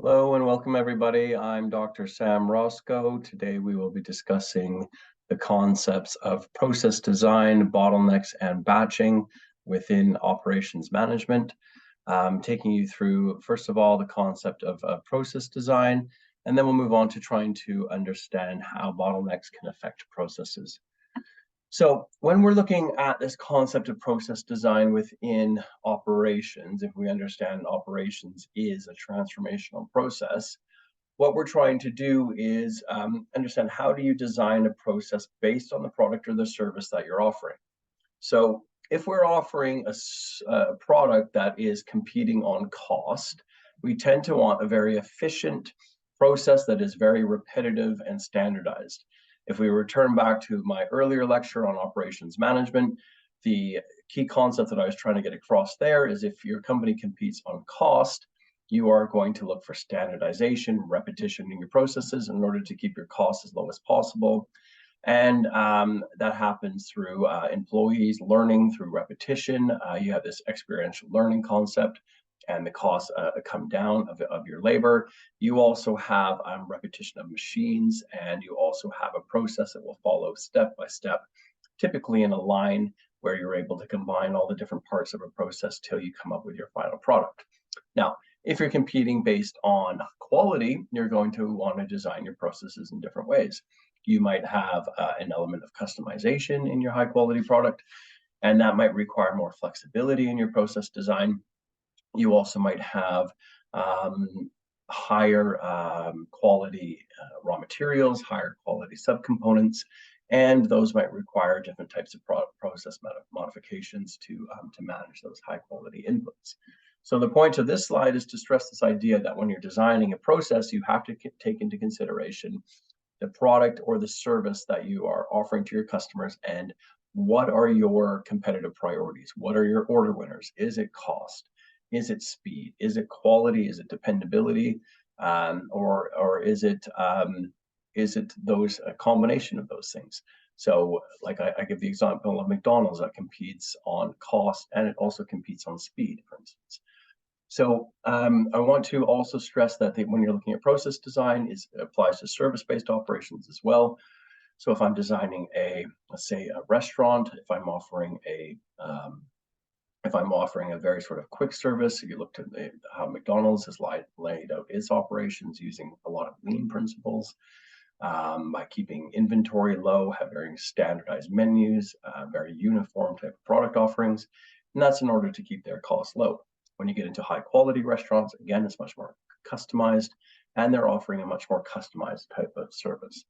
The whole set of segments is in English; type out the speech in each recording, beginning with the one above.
Hello and welcome everybody. I'm Dr. Sam Roscoe. Today we will be discussing the concepts of process design, bottlenecks, and batching within operations management. Taking you through, first of all, the concept of process design, and then we'll move on to trying to understand how bottlenecks can affect processes. So when we're looking at this concept of process design within operations, if we understand operations is a transformational process, what we're trying to do is understand how do you design a process based on the product or the service that you're offering. So if we're offering a product that is competing on cost, we tend to want a very efficient process that is very repetitive and standardized. If we return back to my earlier lecture on operations management, the key concept that I was trying to get across there is if your company competes on cost, you are going to look for standardization, repetition in your processes in order to keep your costs as low as possible. And that happens through employees learning through repetition. You have this experiential learning concept, and the costs come down of your labor. You also have repetition of machines, and you also have a process that will follow step by step, typically in a line where you're able to combine all the different parts of a process till you come up with your final product. Now, if you're competing based on quality, you're going to want to design your processes in different ways. You might have an element of customization in your high quality product, and that might require more flexibility in your process design. You also might have higher quality raw materials, higher quality subcomponents, and those might require different types of process modifications to manage those high quality inputs. So the point of this slide is to stress this idea that when you're designing a process, you have to take into consideration the product or the service that you are offering to your customers and what are your competitive priorities? What are your order winners? Is it cost? Is it speed? Is it quality? Is it dependability? Or is it those a combination of those things? So like I give the example of McDonald's that competes on cost and it also competes on speed, for instance. So I want to also stress that when you're looking at process design, it applies to service-based operations as well. So if I'm designing let's say a restaurant, if I'm offering a very sort of quick service, if you looked at how McDonald's has laid out its operations using a lot of lean principles, by keeping inventory low, have very standardized menus, very uniform type of product offerings, and that's in order to keep their costs low. When you get into high quality restaurants, again, it's much more customized, and they're offering a much more customized type of service.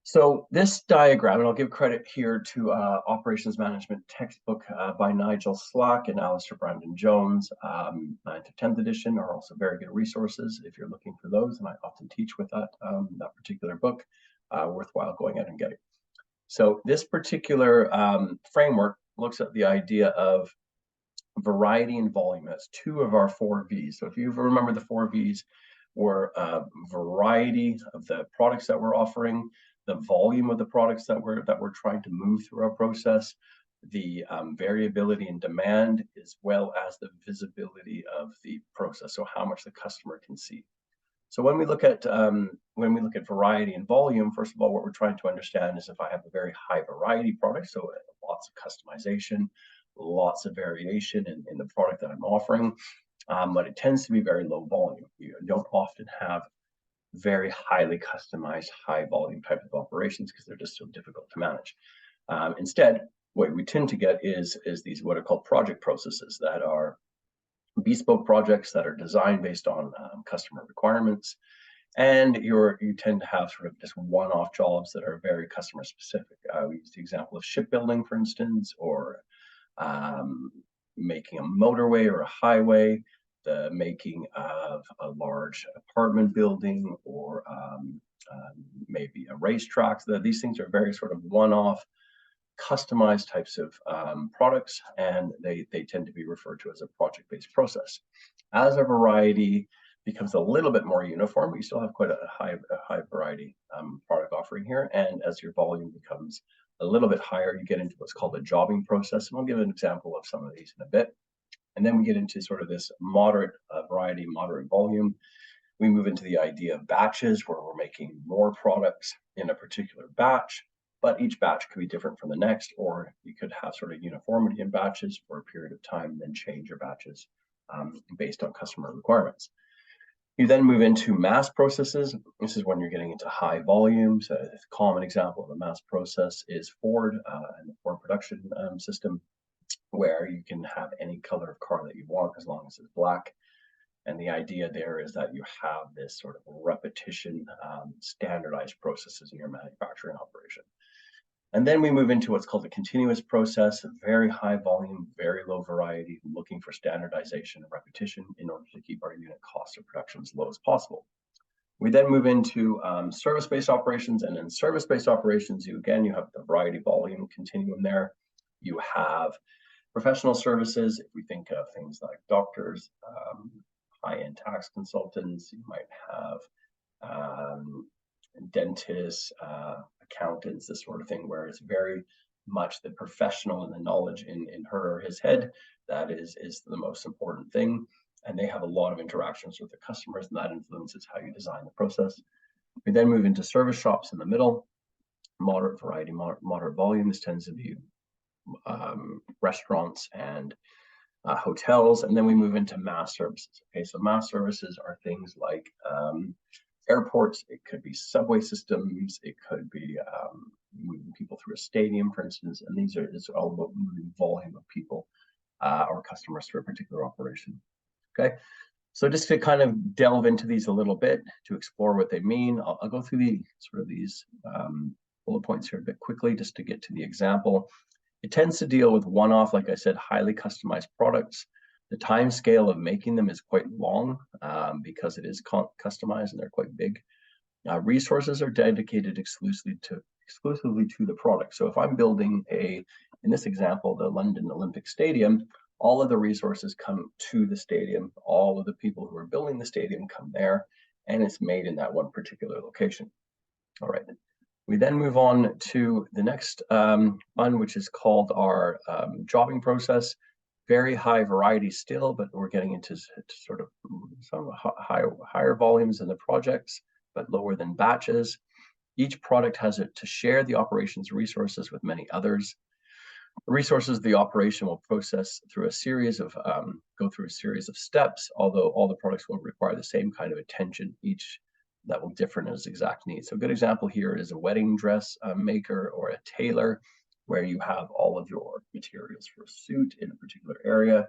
So this diagram, and I'll give credit here to Operations Management textbook by Nigel Slack and Alistair Brandon Jones, 9th to 10th edition are also very good resources if you're looking for those, and I often teach with that particular book, worthwhile going out and getting. So this particular framework looks at the idea of variety and volume as two of our 4 V's. So if you remember, the 4 V's were variety of the products that we're offering, the volume of the products that we're trying to move through our process, the variability in demand, as well as the visibility of the process. So how much the customer can see. So when we look at variety and volume, first of all, what we're trying to understand is if I have a very high variety product, so lots of customization, lots of variation in the product that I'm offering, but it tends to be very low volume. You don't often have very highly customized, high volume type of operations because they're just so difficult to manage. Instead, what we tend to get is these what are called project processes that are bespoke projects that are designed based on customer requirements, and you tend to have sort of just one-off jobs that are very customer specific. We use the example of shipbuilding, for instance, or making a motorway or a highway, the making of a large apartment building, or maybe a racetrack. These things are very sort of one-off, customized types of products, and they tend to be referred to as a project-based process. As a variety becomes a little bit more uniform, but you still have quite a high variety product offering here, and as your volume becomes a little bit higher, you get into what's called a jobbing process, and I'll give an example of some of these in a bit. And then we get into sort of this moderate variety, moderate volume. We move into the idea of batches, where we're making more products in a particular batch, but each batch could be different from the next, or you could have sort of uniformity in batches for a period of time, and then change your batches based on customer requirements. You then move into mass processes. This is when you're getting into high volumes. A common example of a mass process is Ford and the Ford production system, where you can have any color of car that you want as long as it's black. And the idea there is that you have this sort of repetition, standardized processes in your manufacturing operation. And then we move into what's called a continuous process, a very high volume, very low variety, looking for standardization and repetition in order to keep our unit costs of production as low as possible. We then move into service-based operations, and in service-based operations, you have the variety volume continuum there. You have professional services. If we think of things like doctors, high-end tax consultants, you might have dentists, accountants, this sort of thing, where it's very much the professional and the knowledge in her or his head that is the most important thing. And they have a lot of interactions with the customers, and that influences how you design the process. We then move into service shops in the middle, moderate variety, moderate volume. This tends to be restaurants and hotels. And then we move into mass services. Okay, so mass services are things like airports, it could be subway systems, it could be moving people through a stadium, for instance, and it's all about moving volume of people or customers through a particular operation. Okay, so just to kind of delve into these a little bit to explore what they mean, I'll go through these bullet points here a bit quickly just to get to the example. It tends to deal with one-off, like I said, highly customized products. The time scale of making them is quite long because it is customized and they're quite big. Resources are dedicated exclusively to the product. So if I'm building in this example, the London Olympic Stadium, all of the resources come to the stadium. All of the people who are building the stadium come there, and it's made in that one particular location. All right. We then move on to the next one, which is called our jobbing process. Very high variety still, but we're getting into sort of some higher volumes in the projects, but lower than batches. Each product has to share the operations resources with many others. The resources of the operation will process through go through a series of steps, although all the products will require the same kind of attention, each that will differ in its exact needs. So a good example here is a wedding dress maker or a tailor, where you have all of your materials for a suit in a particular area.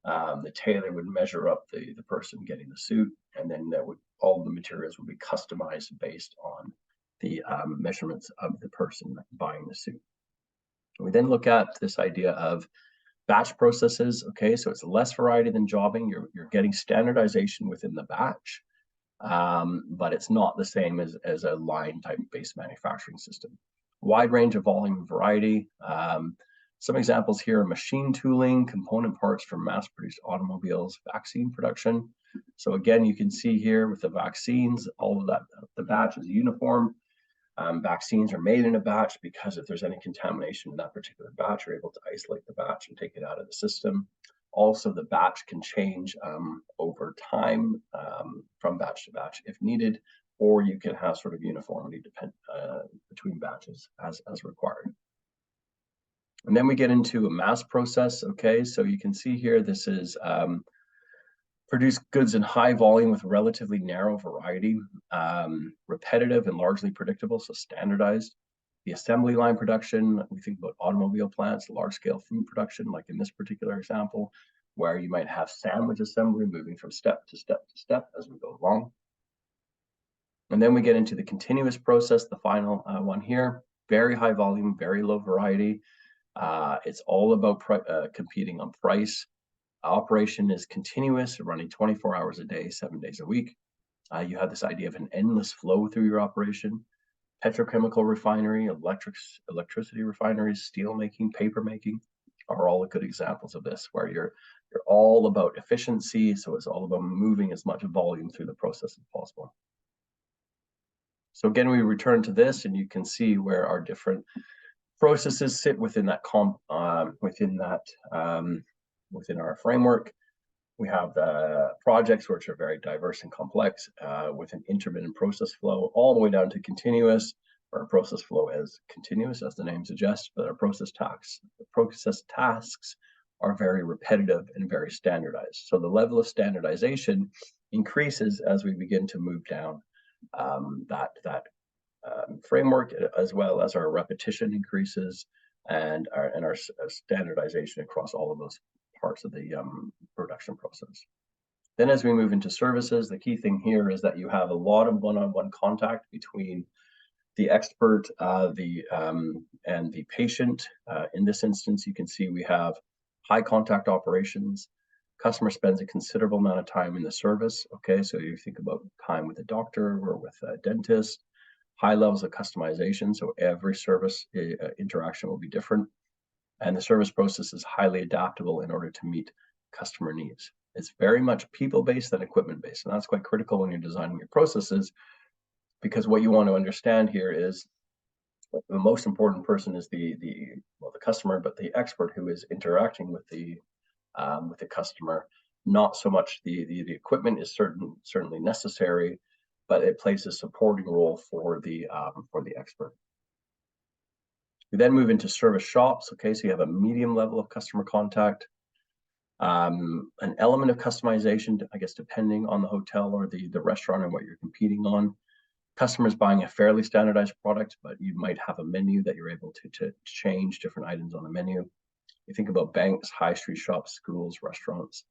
The tailor would measure up the person getting the suit, and then all the materials would be customized based on the measurements of the person buying the suit. We then look at this idea of batch processes. Okay, so it's less variety than jobbing. You're getting standardization within the batch, but it's not the same as a line type based manufacturing system. Wide range of volume and variety. Some examples here: machine tooling, component parts for mass-produced automobiles, vaccine production. So again, you can see here with the vaccines, all of that, the batch is uniform. Vaccines are made in a batch because if there's any contamination in that particular batch, you're able to isolate the batch and take it out of the system. Also, the batch can change over time from batch to batch if needed, or you can have sort of uniformity between batches as required. And then we get into a mass process. Okay, so you can see here, this is produce goods in high volume with relatively narrow variety, repetitive and largely predictable, so standardized. The assembly line production, we think about automobile plants, large-scale food production, like in this particular example, where you might have sandwich assembly moving from step to step to step as we go along. And then we get into the continuous process, the final one here. Very high volume, very low variety. It's all about competing on price. Operation is continuous, running 24 hours a day, 7 days a week. You have this idea of an endless flow through your operation. Petrochemical refinery, electricity refineries, steel making, paper making are all good examples of this, where you're all about efficiency. So it's all about moving as much volume through the process as possible. So again, we return to this, and you can see where our different processes sit within that within our framework. We have the projects, which are very diverse and complex, with an intermittent process flow, all the way down to continuous, or a process flow as continuous, as the name suggests, but our process tasks are very repetitive and very standardized. So the level of standardization increases as we begin to move down that framework, as well as our repetition increases and our standardization across all of those parts of the production process. Then as we move into services, the key thing here is that you have a lot of one-on-one contact between the expert and the patient. In this instance, you can see we have high contact operations. Customer spends a considerable amount of time in the service. Okay, so you think about time with a doctor or with a dentist, high levels of customization. So every service interaction will be different. And the service process is highly adaptable in order to meet customer needs. It's very much people-based than equipment-based. And that's quite critical when you're designing your processes, because what you want to understand here is the most important person is the customer, but the expert who is interacting with the customer. Not so much the equipment is certainly necessary, but it plays a supporting role for the expert. We then move into service shops. Okay, so you have a medium level of customer contact, an element of customization, I guess, depending on the hotel or the restaurant and what you're competing on. Customers buying a fairly standardized product, but you might have a menu that you're able to change different items on the menu. You think about banks, high street shops, schools, restaurants,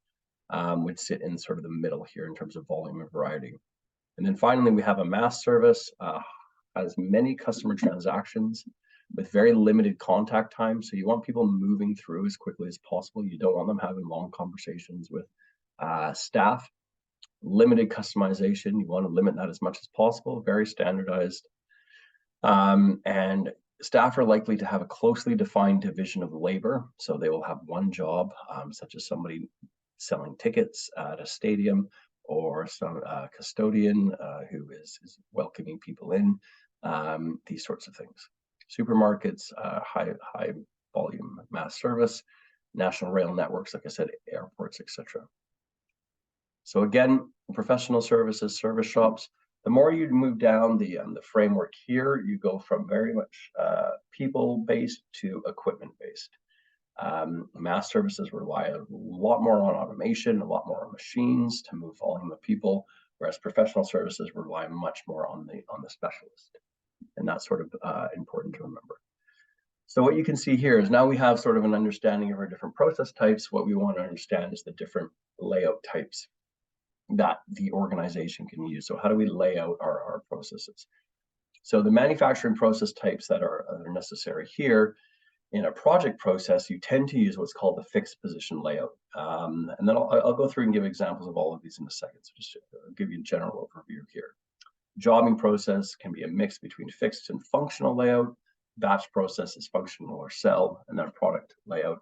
would sit in sort of the middle here in terms of volume and variety. And then finally, we have a mass service, has many customer transactions with very limited contact time. So you want people moving through as quickly as possible. You don't want them having long conversations with staff. Limited customization, you want to limit that as much as possible, very standardized. And staff are likely to have a closely defined division of labor. So they will have one job, such as somebody selling tickets at a stadium, or some custodian who is welcoming people in, these sorts of things. Supermarkets, high volume mass service, national rail networks, like I said, airports, etc. So again, professional services, service shops. The more you move down the framework here, you go from very much people-based to equipment-based. Mass services rely a lot more on automation, a lot more on machines to move volume of people, whereas professional services rely much more on the specialist. And that's sort of important to remember. So what you can see here is now we have sort of an understanding of our different process types. What we want to understand is the different layout types that the organization can use. So how do we lay out our processes? So the manufacturing process types that are necessary here, in a project process, you tend to use what's called the fixed position layout. And then I'll go through and give examples of all of these in a second. So just to give you a general overview here. Jobbing process can be a mix between fixed and functional layout. Batch process is functional or cell, and then product layout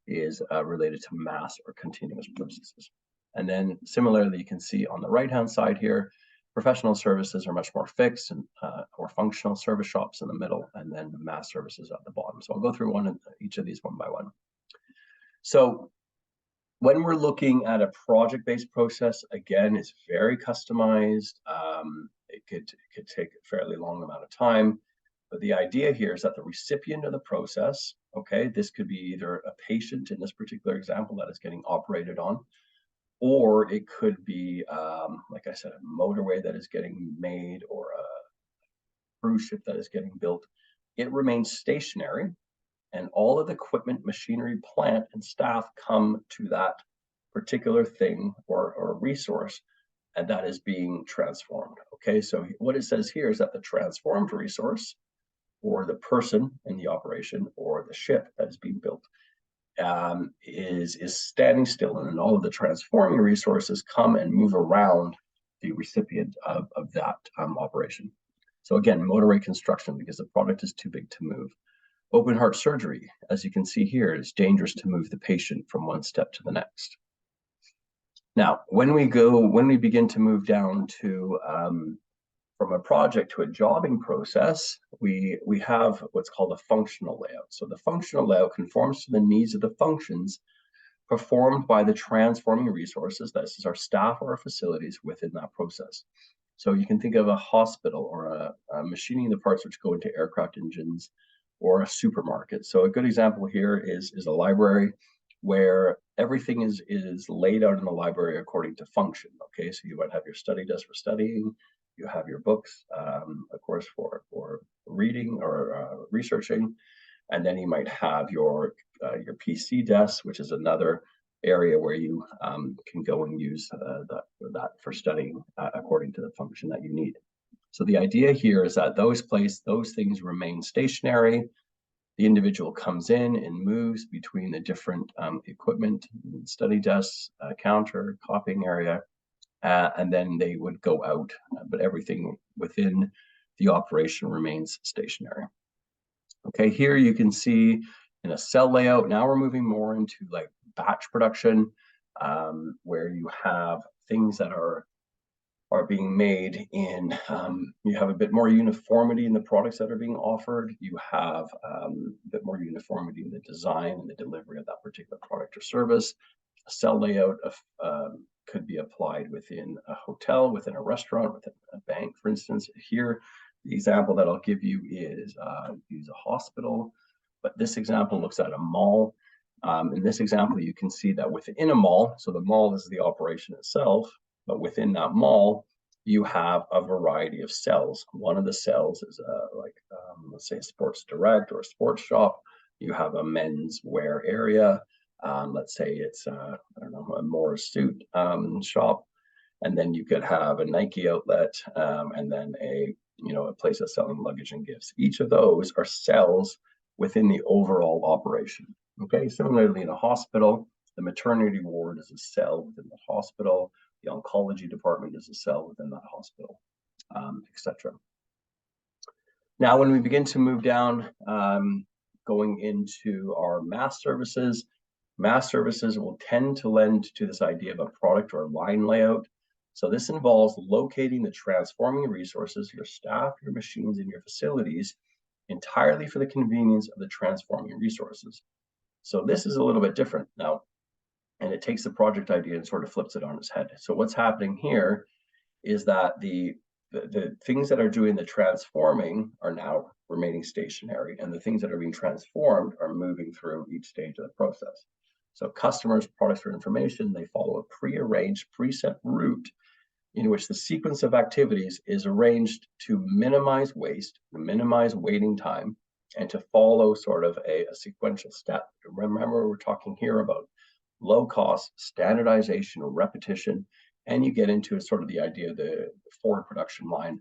is related to mass or continuous processes. And then similarly, you can see on the right-hand side here, professional services are much more fixed and or functional, service shops in the middle, and then the mass services at the bottom. So I'll go through each of these one by one. So when we're looking at a project-based process, again, it's very customized. It could take a fairly long amount of time. But the idea here is that the recipient of the process, okay, this could be either a patient in this particular example that is getting operated on, or it could be, like I said, a motorway that is getting made or a cruise ship that is getting built. It remains stationary, and all of the equipment, machinery, plant, and staff come to that particular thing or resource, and that is being transformed. Okay, so what it says here is that the transformed resource, or the person in the operation, or the ship that is being built, is standing still, and then all of the transforming resources come and move around the recipient of that operation. So again, motorway construction, because the product is too big to move. Open heart surgery, as you can see here, it's dangerous to move the patient from one step to the next. Now, when we begin to move down to from a project to a jobbing process, we have what's called a functional layout. So the functional layout conforms to the needs of the functions performed by the transforming resources. This is our staff or our facilities within that process. So you can think of a hospital or a machining the parts which go into aircraft engines, or a supermarket. So a good example here is a library where everything is laid out in the library according to function. Okay, so you might have your study desk for studying, you have your books, of course, for reading or researching, and then you might have your PC desk, which is another area where you can go and use that for studying according to the function that you need. So the idea here is that those things remain stationary. The individual comes in and moves between the different equipment, study desks, counter, copying area, and then they would go out, but everything within the operation remains stationary. Okay, here you can see in a cell layout, now we're moving more into like batch production, where you have things that are being made in, you have a bit more uniformity in the products that are being offered. You have a bit more uniformity in the design and the delivery of that particular product or service. A cell layout could be applied within a hotel, within a restaurant, within a bank, for instance. Here, the example that I'll give you is use a hospital, but this example looks at a mall. In this example, you can see that within a mall, so the mall is the operation itself, but within that mall, you have a variety of cells. One of the cells is let's say a Sports Direct or a sports shop. You have a men's wear area. Let's say it's I don't know, a Morris suit shop, and then you could have a Nike outlet, and then a place that's selling luggage and gifts. Each of those are cells within the overall operation. Okay, similarly in a hospital, the maternity ward is a cell within the hospital. The oncology department is a cell within that hospital, etc. Now, when we begin to move down, going into our mass services will tend to lend to this idea of a product or line layout. So this involves locating the transforming resources, your staff, your machines, and your facilities, entirely for the convenience of the transforming resources. So this is a little bit different now, and it takes the project idea and sort of flips it on its head. So what's happening here is that the things that are doing the transforming are now remaining stationary, and the things that are being transformed are moving through each stage of the process. So customers, products, or information, they follow a prearranged, preset route in which the sequence of activities is arranged to minimize waste, minimize waiting time, and to follow sort of a sequential step. Remember, we're talking here about low cost, standardization, or repetition, and you get into sort of the idea of the forward production line,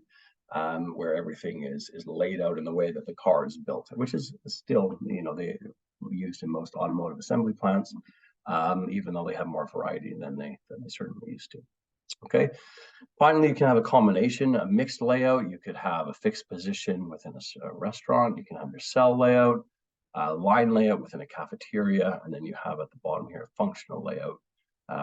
where everything is laid out in the way that the car is built, which is still, they used in most automotive assembly plants, even though they have more variety than they certainly used to. Okay. Finally, you can have a combination, a mixed layout. You could have a fixed position within a restaurant. You can have your cell layout, line layout within a cafeteria, and then you have at the bottom here a functional layout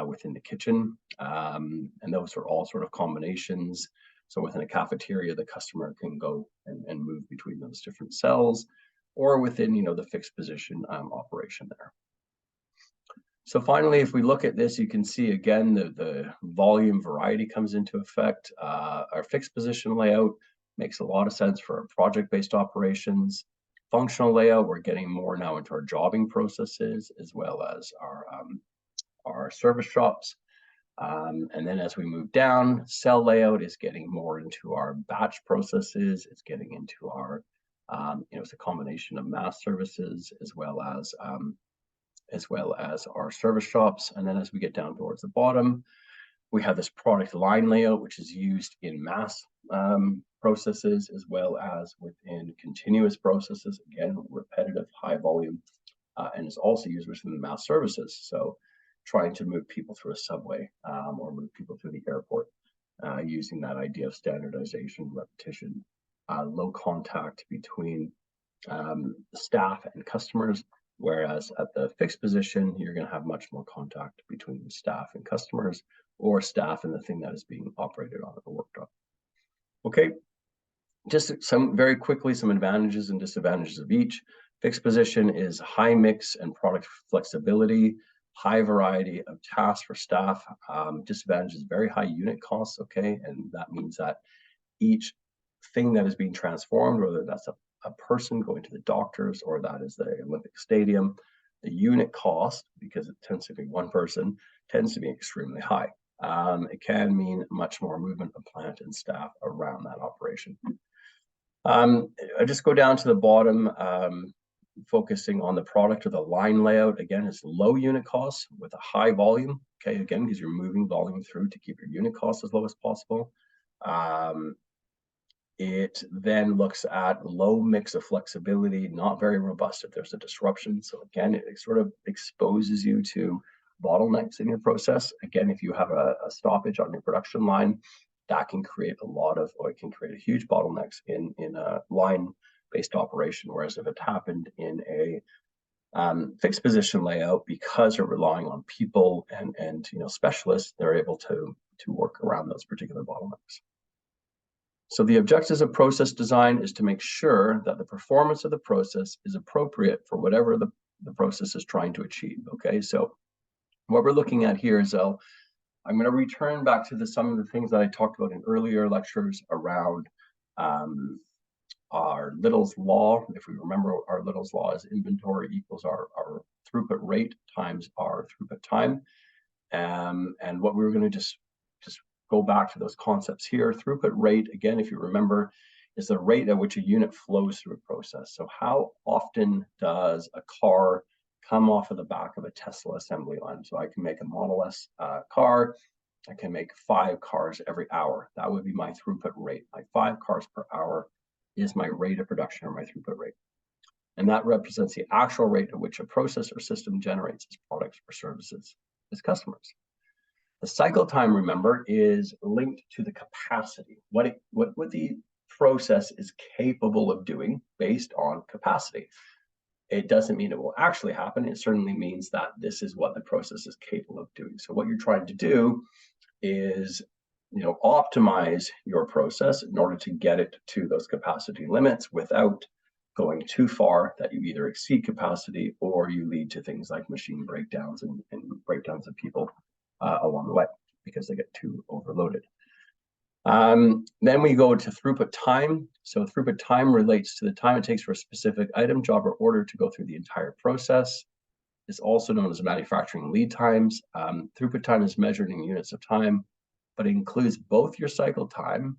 within the kitchen. And those are all sort of combinations. So within a cafeteria, the customer can go and move between those different cells, or within the fixed position operation there. So finally, if we look at this, you can see again the volume variety comes into effect. Our fixed position layout makes a lot of sense for project-based operations. Functional layout, we're getting more now into our jobbing processes, as well as our service shops. And then as we move down, cell layout is getting more into our batch processes. It's getting into our, it's a combination of mass services as well as our service shops. And then as we get down towards the bottom, we have this product line layout, which is used in mass processes as well as within continuous processes. Again, repetitive, high volume, and is also used within the mass services. So trying to move people through a subway or move people through the airport, using that idea of standardization, repetition, low contact between staff and customers. Whereas at the fixed position, you're going to have much more contact between staff and customers, or staff and the thing that is being operated on at the workshop. Okay, just very quickly, some advantages and disadvantages of each. Fixed position is high mix and product flexibility. high variety of tasks for staff. Disadvantages, very high unit costs, okay? And that means that each thing that is being transformed, whether that's a person going to the doctors or that is the Olympic Stadium, the unit cost, because it tends to be one person, tends to be extremely high. It can mean much more movement of plant and staff around that operation. I just go down to the bottom, focusing on the product or the line layout. Again, it's low unit costs with a high volume. Okay, again, because you're moving volume through to keep your unit costs as low as possible. It then looks at low mix of flexibility, not very robust if there's a disruption. So again, it sort of exposes you to bottlenecks in your process. Again, if you have a stoppage on your production line, that can create it can create a huge bottlenecks in a line-based operation. Whereas if it happened in a fixed position layout, because you're relying on people and specialists, they're able to work around those particular bottlenecks. So the objectives of process design is to make sure that the performance of the process is appropriate for whatever the process is trying to achieve. Okay, so what we're looking at here is I'm going to return back to some of the things that I talked about in earlier lectures around our Little's law. If we remember, our Little's law is inventory equals our throughput rate times our throughput time. And what we were going to just go back to those concepts here. Throughput rate, again, if you remember, is the rate at which a unit flows through a process. So how often does a car come off of the back of a Tesla assembly line? So I can make a Model S car. I can make 5 cars every hour. That would be my throughput rate. My 5 cars per hour is my rate of production, or my throughput rate. And that represents the actual rate at which a process or system generates its products or services its customers. The cycle time, remember, is linked to the capacity, what the process is capable of doing based on capacity. It doesn't mean it will actually happen. It certainly means that this is what the process is capable of doing. So what you're trying to do is, optimize your process in order to get it to those capacity limits without going too far that you either exceed capacity or you lead to things like machine breakdowns and breakdowns of people along the way because they get too overloaded. Then we go to throughput time. So throughput time relates to the time it takes for a specific item, job, or order to go through the entire process. It's also known as manufacturing lead times. Throughput time is measured in units of time, but it includes both your cycle time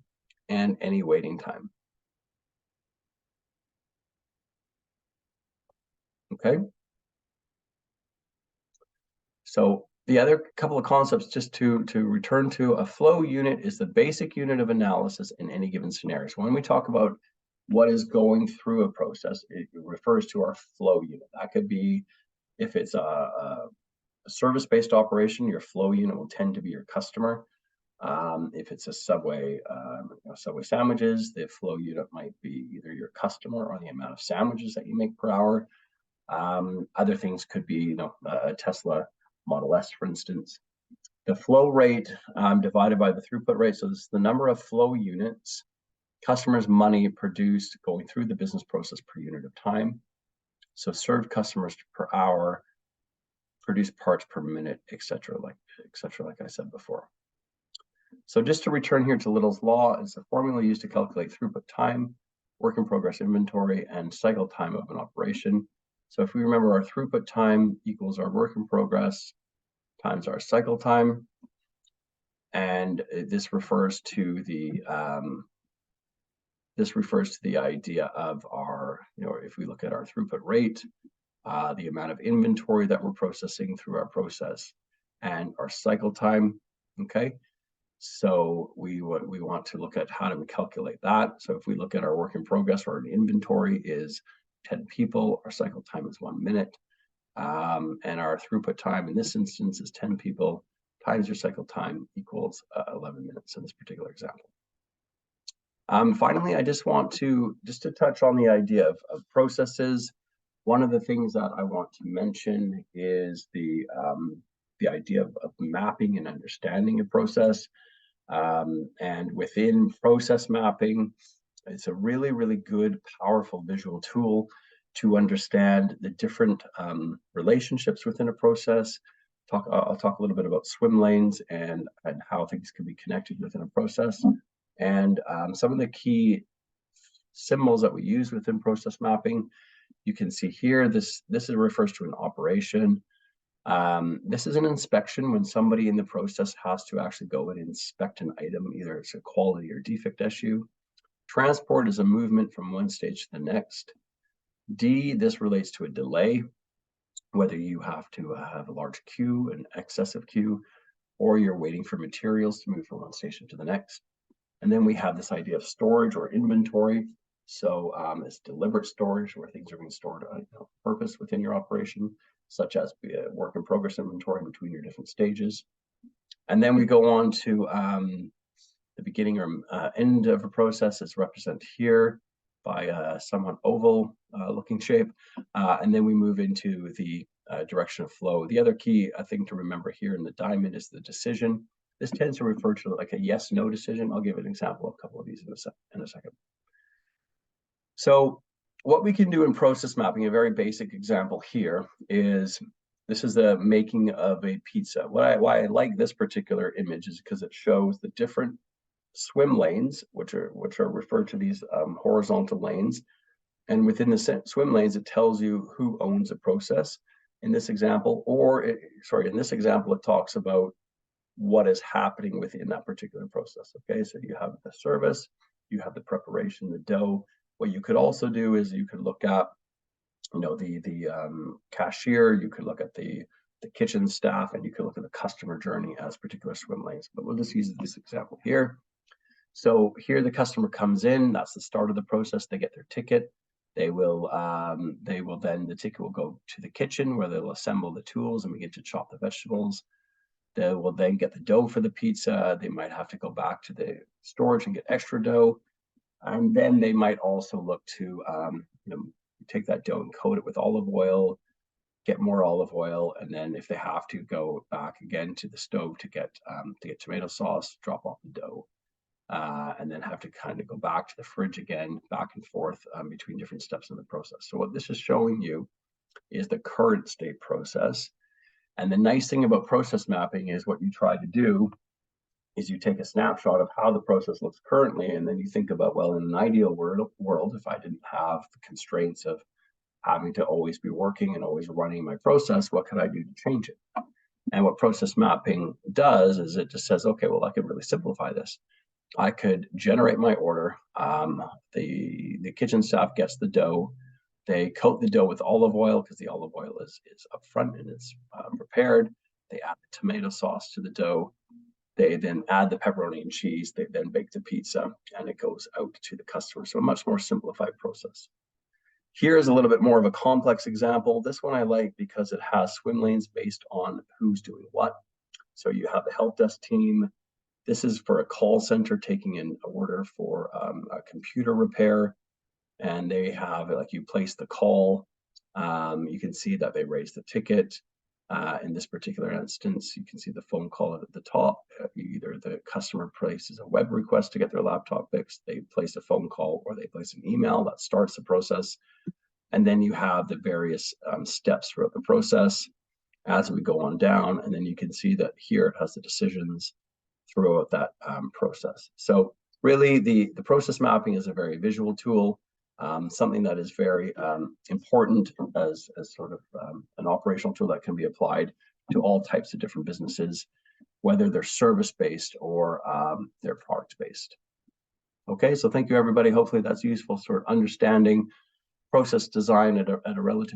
and any waiting time. Okay. So the other couple of concepts, just to return to, a flow unit is the basic unit of analysis in any given scenario. So when we talk about what is going through a process, it refers to our flow unit. That could be, if it's a service-based operation, your flow unit will tend to be your customer. If it's a Subway, Subway sandwiches, the flow unit might be either your customer or the amount of sandwiches that you make per hour. Other things could be, a Tesla Model S, for instance. The flow rate divided by the throughput rate. So this is the number of flow units, customers' money produced going through the business process per unit of time. So served customers per hour, produced parts per minute, etc. like I said before. So just to return here to Little's law, it's a formula used to calculate throughput time, work in progress inventory, and cycle time of an operation. So if we remember, our throughput time equals our work in progress times our cycle time. And this refers to the idea of our, if we look at our throughput rate, the amount of inventory that we're processing through our process, and our cycle time. Okay. So we want to look at how do we calculate that. So if we look at our work in progress, or an inventory is 10 people, our cycle time is 1 minute, and our throughput time in this instance is 10 people times your cycle time equals 11 minutes in this particular example. Finally, I just want to touch on the idea of processes. One of the things that I want to mention is the idea of mapping and understanding a process. And within process mapping, it's a really, really good, powerful visual tool to understand the different relationships within a process, I'll talk a little bit about swim lanes and how things can be connected within a process. And some of the key symbols that we use within process mapping, you can see here, this refers to an operation. This is an inspection when somebody in the process has to actually go and inspect an item, either it's a quality or defect issue. Transport is a movement from one stage to the next. D, this relates to a delay, whether you have to have a large queue, an excessive queue, or you're waiting for materials to move from one station to the next. And then we have this idea of storage or inventory. So it's deliberate storage where things are being stored on purpose within your operation, such as work in progress inventory between your different stages. And then we go on to the beginning or end of a process is represented here by a somewhat oval looking shape. And then we move into the direction of flow. The other key thing to remember here in the diamond is the decision. This tends to refer to like a yes/no decision. I'll give an example of a couple of these in a second. So what we can do in process mapping, a very basic example here is, this is the making of a pizza. Why I like this particular image is because it shows the different swim lanes, which are referred to these horizontal lanes. And within the swim lanes, it tells you who owns a process in this example, in this example, it talks about what is happening within that particular process. Okay, so you have the service, you have the preparation, the dough. What you could also do is you could look at, the cashier, you could look at the kitchen staff, and you could look at the customer journey as particular swim lanes. But we'll just use this example here. So here the customer comes in, that's the start of the process. They get their ticket. The ticket will go to the kitchen where they'll assemble the tools and begin to chop the vegetables. They will then get the dough for the pizza. They might have to go back to the storage and get extra dough. And then they might also look to take that dough and coat it with olive oil, get more olive oil, and then if they have to, go back again to the stove to get tomato sauce, drop off the dough, and then have to kind of go back to the fridge again, back and forth between different steps in the process. So what this is showing you is the current state process. And the nice thing about process mapping is what you try to do is you take a snapshot of how the process looks currently, and then you think about, well, in an ideal world, if I didn't have the constraints of having to always be working and always running my process, what could I do to change it? And what process mapping does is it just says, okay, well, I could really simplify this. I could generate my order. The kitchen staff gets the dough. They coat the dough with olive oil because the olive oil is up front and it's prepared. They add the tomato sauce to the dough. They then add the pepperoni and cheese. They then bake the pizza and it goes out to the customer. So a much more simplified process. Here's a little bit more of a complex example. This one I like because it has swim lanes based on who's doing what. So you have the help desk team. This is for a call center taking in an order for a computer repair. And they have, like, you place the call. You can see that they raise the ticket. In this particular instance, you can see the phone call at the top. Either the customer places a web request to get their laptop fixed, they place a phone call, or they place an email that starts the process. And then you have the various steps throughout the process as we go on down. And then you can see that here it has the decisions throughout that process. So really, the process mapping is a very visual tool. Something that is very important as sort of an operational tool that can be applied to all types of different businesses, whether they're service-based or they're product-based. Okay, so thank you, everybody. Hopefully that's useful, sort of understanding process design at a relatively